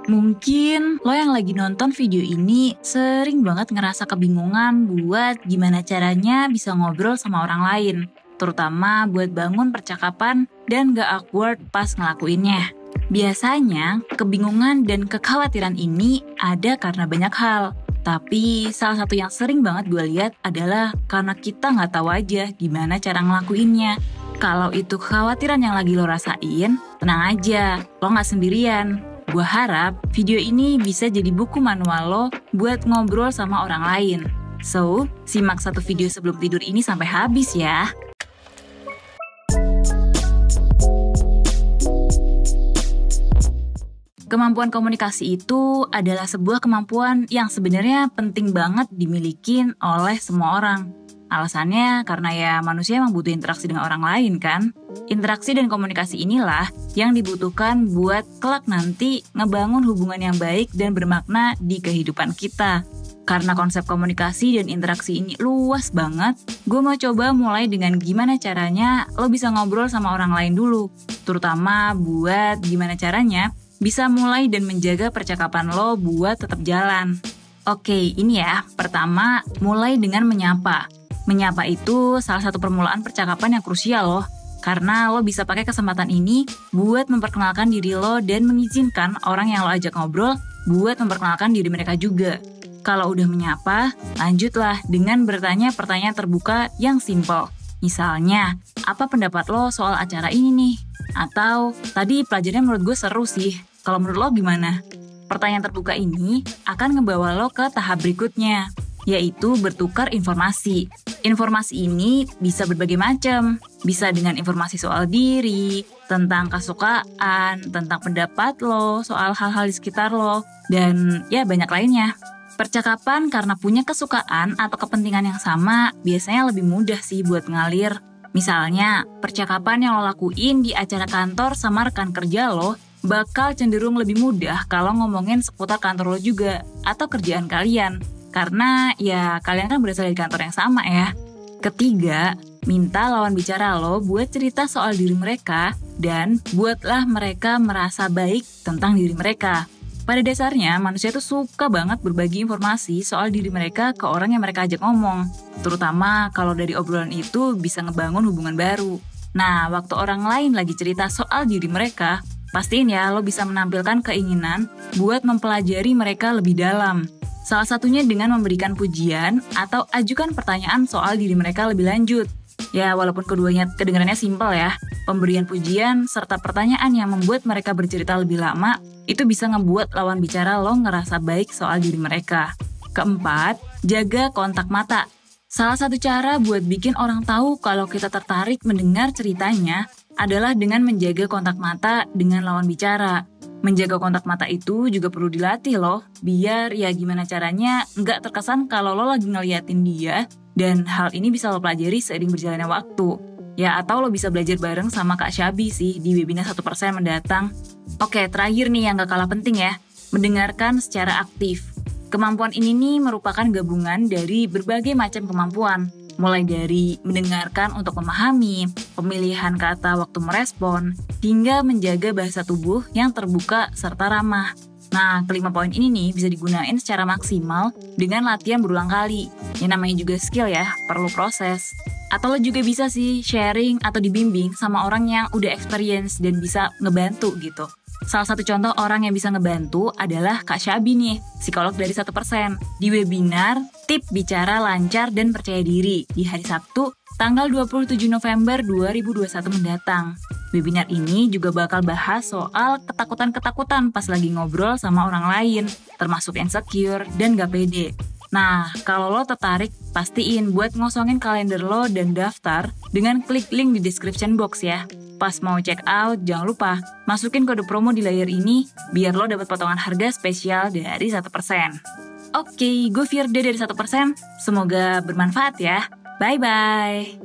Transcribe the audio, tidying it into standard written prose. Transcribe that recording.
Mungkin lo yang lagi nonton video ini sering banget ngerasa kebingungan buat gimana caranya bisa ngobrol sama orang lain, terutama buat bangun percakapan dan gak awkward pas ngelakuinnya. Biasanya, kebingungan dan kekhawatiran ini ada karena banyak hal. Tapi salah satu yang sering banget gue lihat adalah karena kita gak tahu aja gimana cara ngelakuinnya. Kalau itu kekhawatiran yang lagi lo rasain, tenang aja, lo gak sendirian. Gue harap video ini bisa jadi buku manual lo buat ngobrol sama orang lain. So, simak satu video sebelum tidur ini sampai habis ya. Kemampuan komunikasi itu adalah sebuah kemampuan yang sebenarnya penting banget dimiliki oleh semua orang. Alasannya karena ya manusia emang butuh interaksi dengan orang lain kan. Interaksi dan komunikasi inilah yang dibutuhkan buat kelak nanti ngebangun hubungan yang baik dan bermakna di kehidupan kita. Karena konsep komunikasi dan interaksi ini luas banget, gue mau coba mulai dengan gimana caranya lo bisa ngobrol sama orang lain dulu. Terutama buat gimana caranya bisa mulai dan menjaga percakapan lo buat tetap jalan. Oke, ini ya. Pertama, mulai dengan menyapa. Menyapa itu salah satu permulaan percakapan yang krusial loh. Karena lo bisa pakai kesempatan ini buat memperkenalkan diri lo dan mengizinkan orang yang lo ajak ngobrol buat memperkenalkan diri mereka juga. Kalau udah menyapa, lanjutlah dengan bertanya pertanyaan terbuka yang simple. Misalnya, apa pendapat lo soal acara ini nih? Atau, tadi pelajarannya menurut gue seru sih. Kalau menurut lo gimana? Pertanyaan terbuka ini akan ngebawa lo ke tahap berikutnya, yaitu bertukar informasi. Informasi ini bisa berbagai macam. Bisa dengan informasi soal diri, tentang kesukaan, tentang pendapat lo, soal hal-hal di sekitar lo, dan ya banyak lainnya. Percakapan karena punya kesukaan atau kepentingan yang sama biasanya lebih mudah sih buat ngalir. Misalnya, percakapan yang lo lakuin di acara kantor sama rekan kerja lo bakal cenderung lebih mudah kalau ngomongin seputar kantor lo juga atau kerjaan kalian. Karena ya kalian kan berasal dari kantor yang sama ya. Ketiga, minta lawan bicara lo buat cerita soal diri mereka dan buatlah mereka merasa baik tentang diri mereka. Pada dasarnya, manusia tuh suka banget berbagi informasi soal diri mereka ke orang yang mereka ajak ngomong. Terutama kalau dari obrolan itu bisa ngebangun hubungan baru. Nah, waktu orang lain lagi cerita soal diri mereka, pastiin ya lo bisa menampilkan keinginan buat mempelajari mereka lebih dalam. Salah satunya dengan memberikan pujian atau ajukan pertanyaan soal diri mereka lebih lanjut. Ya, walaupun keduanya kedengarannya simpel ya, pemberian pujian serta pertanyaan yang membuat mereka bercerita lebih lama, itu bisa ngebuat lawan bicara lo ngerasa baik soal diri mereka. Keempat, jaga kontak mata. Salah satu cara buat bikin orang tahu kalau kita tertarik mendengar ceritanya adalah dengan menjaga kontak mata dengan lawan bicara. Menjaga kontak mata itu juga perlu dilatih loh, biar ya gimana caranya nggak terkesan kalau lo lagi ngeliatin dia, dan hal ini bisa lo pelajari seiring berjalannya waktu. Ya, atau lo bisa belajar bareng sama Kak Syabi sih di webinar 1% mendatang. Oke, terakhir nih yang gak kalah penting ya, mendengarkan secara aktif. Kemampuan ini nih merupakan gabungan dari berbagai macam kemampuan. Mulai dari mendengarkan untuk memahami, pemilihan kata waktu merespon, hingga menjaga bahasa tubuh yang terbuka serta ramah. Nah, kelima poin ini nih bisa digunain secara maksimal dengan latihan berulang kali. Yang namanya juga skill ya, perlu proses. Atau lo juga bisa sih sharing atau dibimbing sama orang yang udah experience dan bisa ngebantu gitu. Salah satu contoh orang yang bisa ngebantu adalah Kak Syabi nih, psikolog dari 1%, di webinar Tip Bicara Lancar dan Percaya Diri di hari Sabtu, tanggal 27 November 2021 mendatang. Webinar ini juga bakal bahas soal ketakutan-ketakutan pas lagi ngobrol sama orang lain, termasuk insecure dan gak pede. Nah, kalau lo tertarik, pastiin buat ngosongin kalender lo dan daftar dengan klik link di description box ya. Pas mau check out, jangan lupa masukin kode promo di layar ini biar lo dapat potongan harga spesial dari 1%. Oke, gue Firda dari 1%. Semoga bermanfaat ya. Bye-bye.